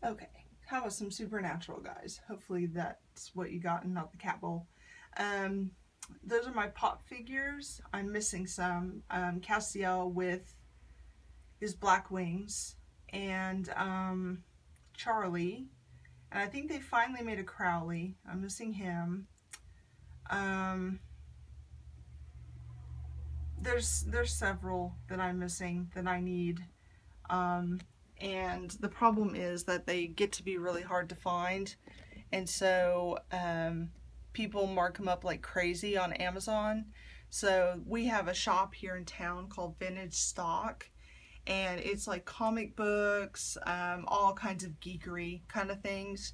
Okay, how about some supernatural, guys? Hopefully that's what you got and not the cat bowl. Um, those are my pop figures. I'm missing some. Castiel with his black wings, and Charlie. And I think they finally made a Crowley. I'm missing him. Um, there's several that I'm missing that I need. Um, and the problem is that they get to be really hard to find. And so people mark them up like crazy on Amazon. So we have a shop here in town called Vintage Stock, and it's like comic books, all kinds of geekery kind of things.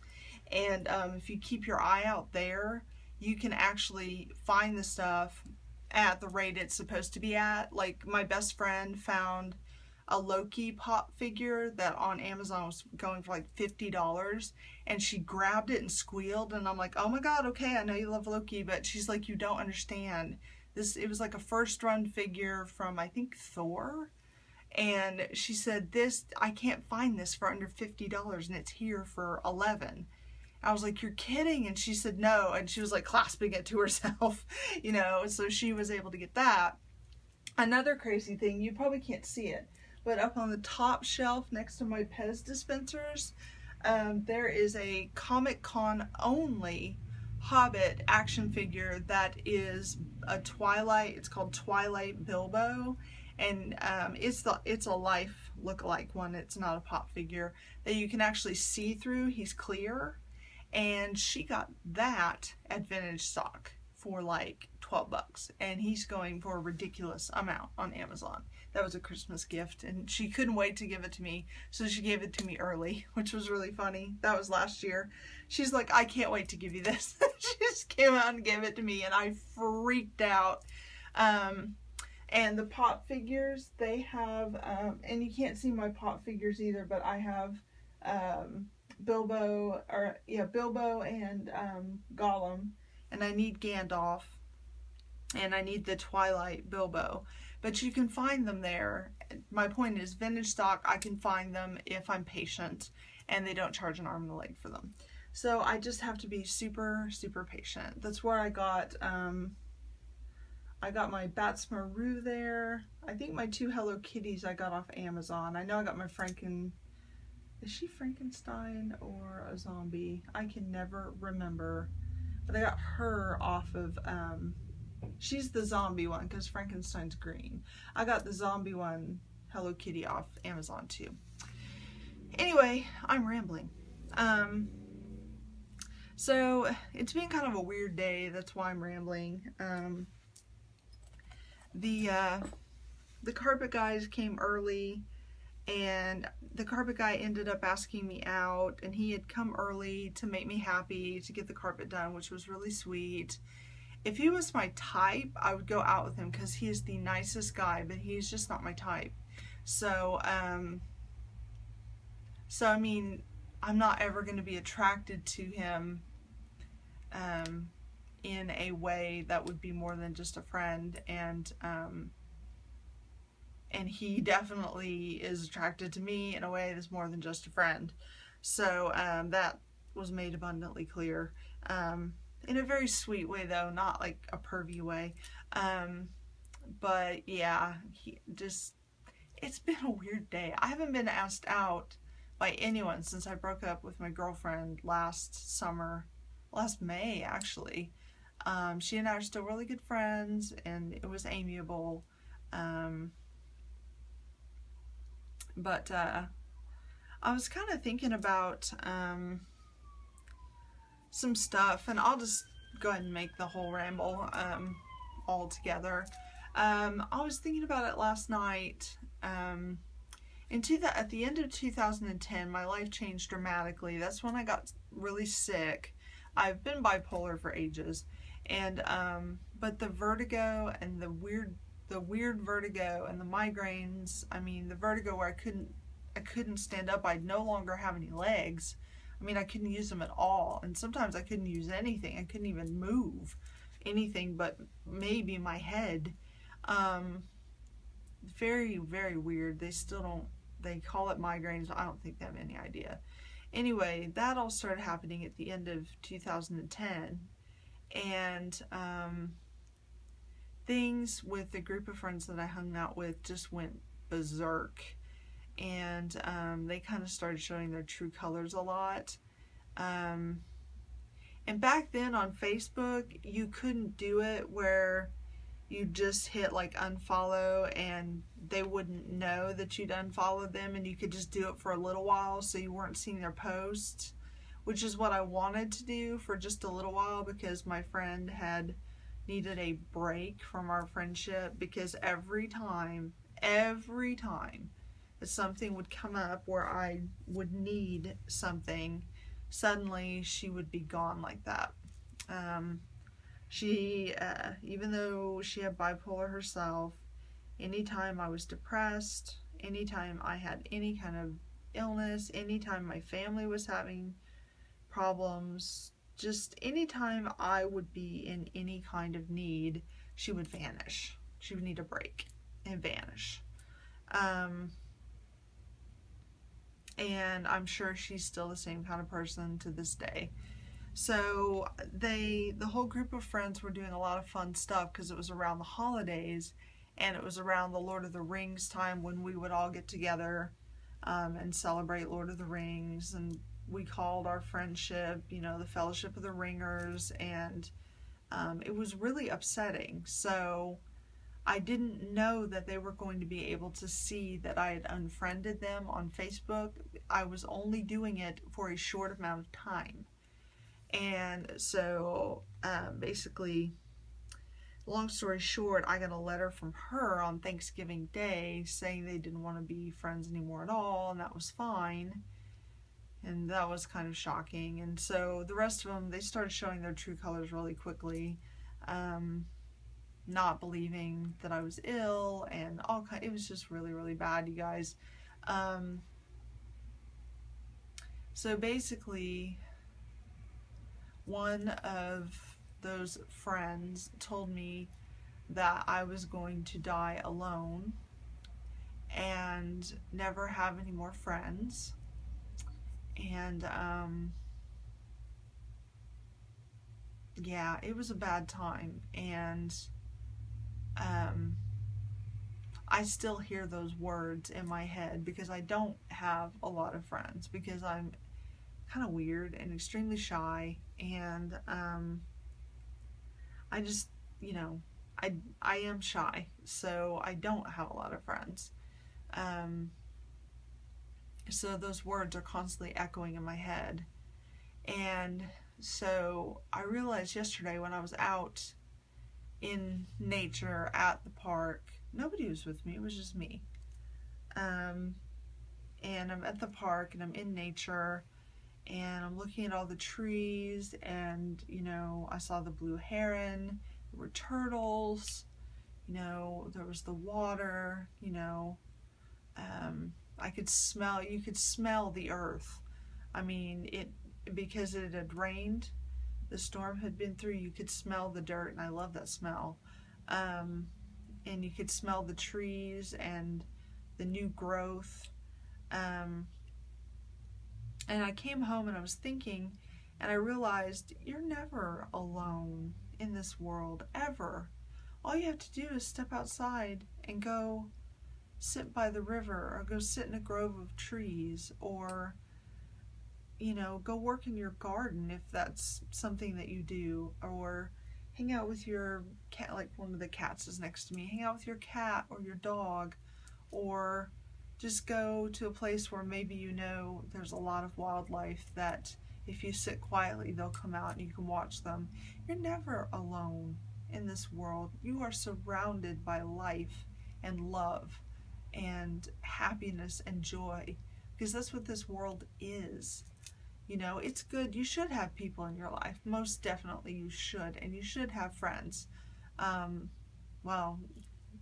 And if you keep your eye out there, you can actually find the stuff at the rate it's supposed to be at. Like my best friend found a Loki pop figure that on Amazon was going for like $50, and she grabbed it and squealed, and I'm like, oh my god, okay, I know you love Loki, but she's like, you don't understand this. It was like a first run figure from, I think, Thor, and she said, this, I can't find this for under $50, and it's here for 11. I was like, you're kidding? And she said no, and she was like clasping it to herself, you know, so she was able to get that. Another crazy thing, you probably can't see it, but up on the top shelf next to my Pez dispensers, there is a Comic Con only Hobbit action figure that is a Twilight. It's called Twilight Bilbo, and it's a life look-alike one. It's not a pop figure that you can actually see through. He's clear, and she got that at Vintage Stock for like 12 bucks, and he's going for a ridiculous amount on Amazon. That was a Christmas gift, and she couldn't wait to give it to me, so she gave it to me early, which was really funny. That was last year. She's like, I can't wait to give you this. She just came out and gave it to me, and I freaked out. And the pop figures, they have, and you can't see my pop figures either, but I have Bilbo and Gollum, and I need Gandalf, and I need the Twilight Bilbo. But you can find them there. My point is, Vintage Stock, I can find them if I'm patient, and they don't charge an arm and a leg for them. So I just have to be super, super patient. That's where I got my Batsmaroo there. I think my 2 Hello Kitties I got off Amazon. I know I got my is she Frankenstein or a zombie? I can never remember. But I got her off of, she's the zombie one because Frankenstein's green. I got the zombie one, Hello Kitty, off Amazon too. Anyway, I'm rambling. So it's been kind of a weird day. That's why I'm rambling. The carpet guys came early, and the carpet guy ended up asking me out, and he had come early to make me happy to get the carpet done, which was really sweet. If he was my type, I would go out with him because he is the nicest guy, but he's just not my type. So, I mean, I'm not ever going to be attracted to him in a way that would be more than just a friend, and he definitely is attracted to me in a way that's more than just a friend. So that was made abundantly clear. In a very sweet way though, not like a pervy way. But yeah, it's been a weird day. I haven't been asked out by anyone since I broke up with my girlfriend last May actually. She and I are still really good friends, and it was amiable. But I was kind of thinking about some stuff, and I'll just go ahead and make the whole ramble all together. I was thinking about it last night. At the end of 2010, my life changed dramatically. That's when I got really sick. I've been bipolar for ages, and but the vertigo and the weird vertigo and the migraines. I mean, the vertigo where I couldn't stand up. I no longer have any legs. I mean, I couldn't use them at all, and sometimes I couldn't use anything. I couldn't even move anything but maybe my head. Very, very weird. They call it migraines. I don't think they have any idea. Anyway, that all started happening at the end of 2010, and things with the group of friends that I hung out with just went berserk, and they kind of started showing their true colors a lot. And back then on Facebook, you couldn't do it where you just hit like unfollow and they wouldn't know that you'd unfollowed them, and you could just do it for a little while so you weren't seeing their posts, which is what I wanted to do for just a little while, because my friend had needed a break from our friendship, because every time that something would come up where I would need something, suddenly she would be gone like that. She, even though she had bipolar herself, anytime I was depressed, anytime I had any kind of illness, anytime my family was having problems, just anytime I would be in any kind of need, she would vanish. She would need a break and vanish. And I'm sure she's still the same kind of person to this day. So the whole group of friends were doing a lot of fun stuff because it was around the holidays, and it was around the Lord of the Rings time when we would all get together and celebrate Lord of the Rings, and we called our friendship, you know, the Fellowship of the Ringers, and it was really upsetting. So I didn't know that they were going to be able to see that I had unfriended them on Facebook. I was only doing it for a short amount of time. And so basically, long story short, I got a letter from her on Thanksgiving Day saying they didn't want to be friends anymore at all, and that was fine. And that was kind of shocking. And so the rest of them, they started showing their true colors really quickly, not believing that I was ill, and all kind. It was just really, really bad, you guys. So basically, one of those friends told me that I was going to die alone and never have any more friends. And yeah, it was a bad time. And I still hear those words in my head because I don't have a lot of friends, because I'm kind of weird and extremely shy, and I just, you know, I am shy, so I don't have a lot of friends. So those words are constantly echoing in my head. And so I realized yesterday when I was out in nature at the park, nobody was with me, it was just me. And I'm at the park and I'm in nature, and I'm looking at all the trees, and, you know, I saw the blue heron, there were turtles, you know, there was the water, you know, you could smell the earth. I mean, because it had rained, the storm had been through, you could smell the dirt, and I love that smell. And you could smell the trees and the new growth. And I came home and I was thinking, and I realized you're never alone in this world, ever. All you have to do is step outside and go sit by the river, or go sit in a grove of trees, or, you know, go work in your garden if that's something that you do, or hang out with your cat, like one of the cats is next to me, hang out with your cat or your dog, or just go to a place where maybe you know there's a lot of wildlife that if you sit quietly, they'll come out and you can watch them. You're never alone in this world. You are surrounded by life and love and happiness and joy, because that's what this world is. You know, it's good. You should have people in your life. Most definitely you should. And you should have friends. Well,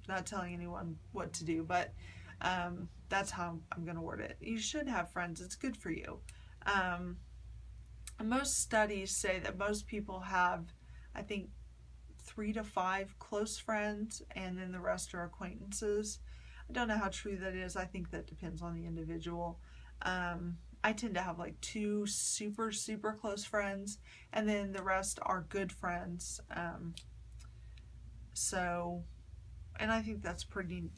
not telling anyone what to do, but that's how I'm going to word it. You should have friends. It's good for you. Most studies say that most people have, I think, 3 to 5 close friends, and then the rest are acquaintances. I don't know how true that is. I think that depends on the individual. I tend to have like 2 super, super close friends, and then the rest are good friends. So, and I think that's pretty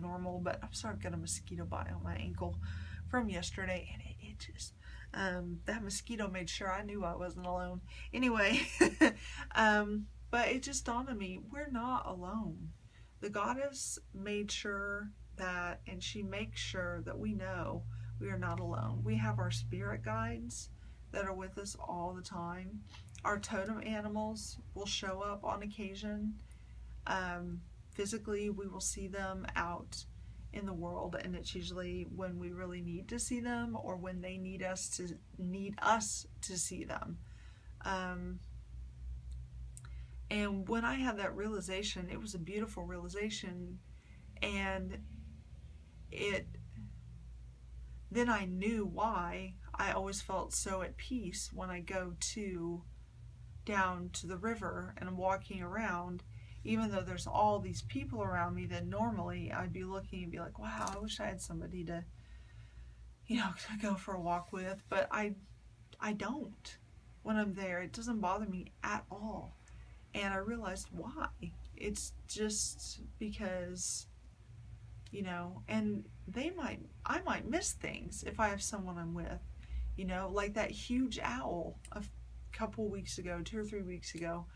normal, but I'm sorry, I've got a mosquito bite on my ankle from yesterday, and it itches. That mosquito made sure I knew I wasn't alone. Anyway, but it just dawned on me, we're not alone. The goddess made sure that, and she makes sure that we know we are not alone. We have our spirit guides that are with us all the time. Our totem animals will show up on occasion. Physically, we will see them out in the world, and it's usually when we really need to see them, or when they need us to see them. And when I had that realization, it was a beautiful realization, and then I knew why I always felt so at peace when I go down to the river and I'm walking around, even though there's all these people around me that normally I'd be looking and be like, wow, I wish I had somebody to, to go for a walk with. But I don't. When I'm there, it doesn't bother me at all. And I realized why. It's just because, and I might miss things if I have someone I'm with, like that huge owl a couple weeks ago, 2 or 3 weeks ago.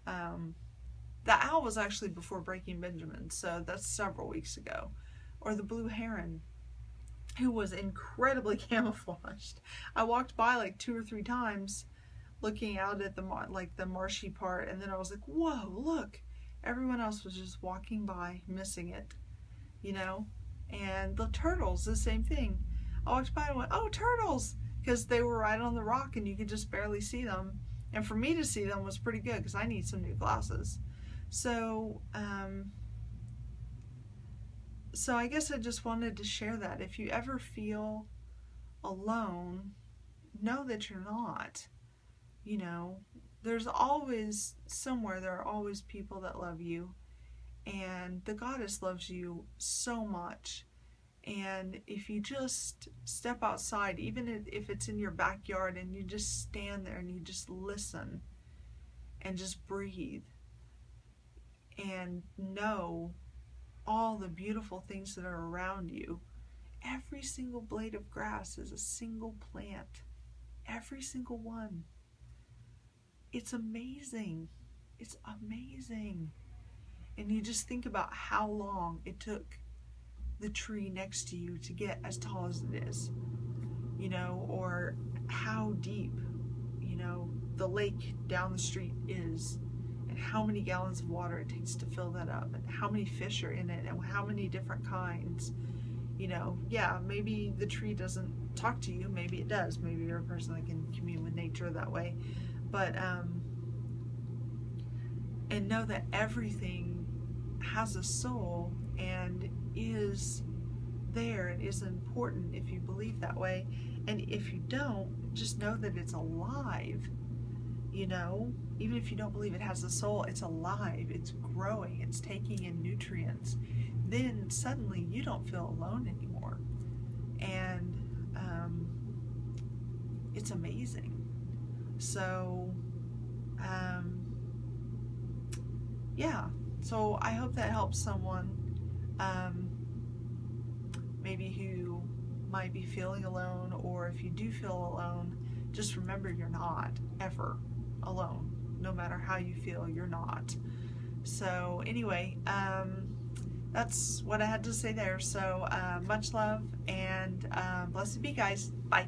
The owl was actually before Breaking Benjamin, so that's several weeks ago. Or the blue heron, who was incredibly camouflaged. I walked by like 2 or 3 times looking out at the marshy part, and then I was like, whoa, look. Everyone else was just walking by, missing it, And the turtles, the same thing. I walked by and went, oh, turtles, because they were right on the rock and you could just barely see them. And for me to see them was pretty good because I need some new glasses. So, so I guess I just wanted to share that. If you ever feel alone, know that you're not. There's always somewhere, there are always people that love you. And the goddess loves you so much. And if you just step outside, even if it's in your backyard, and you just stand there and you just listen and just breathe and know all the beautiful things that are around you. Every single blade of grass is a single plant. Every single one. It's amazing. It's amazing. And you just think about how long it took the tree next to you to get as tall as it is, or how deep, the lake down the street is, and how many gallons of water it takes to fill that up, and how many fish are in it, and how many different kinds. Yeah, maybe the tree doesn't talk to you, maybe it does, maybe you're a person that can commune with nature that way, but and know that everything has a soul and is there and is important if you believe that way. And if you don't, just know that it's alive. Even if you don't believe it has a soul, it's alive, it's growing, it's taking in nutrients. Then suddenly you don't feel alone anymore. And it's amazing. So yeah, so I hope that helps someone maybe who might be feeling alone, or if you do feel alone, just remember you're not ever alone. No matter how you feel, you're not. So anyway, that's what I had to say there. So much love, and blessed be, guys. Bye.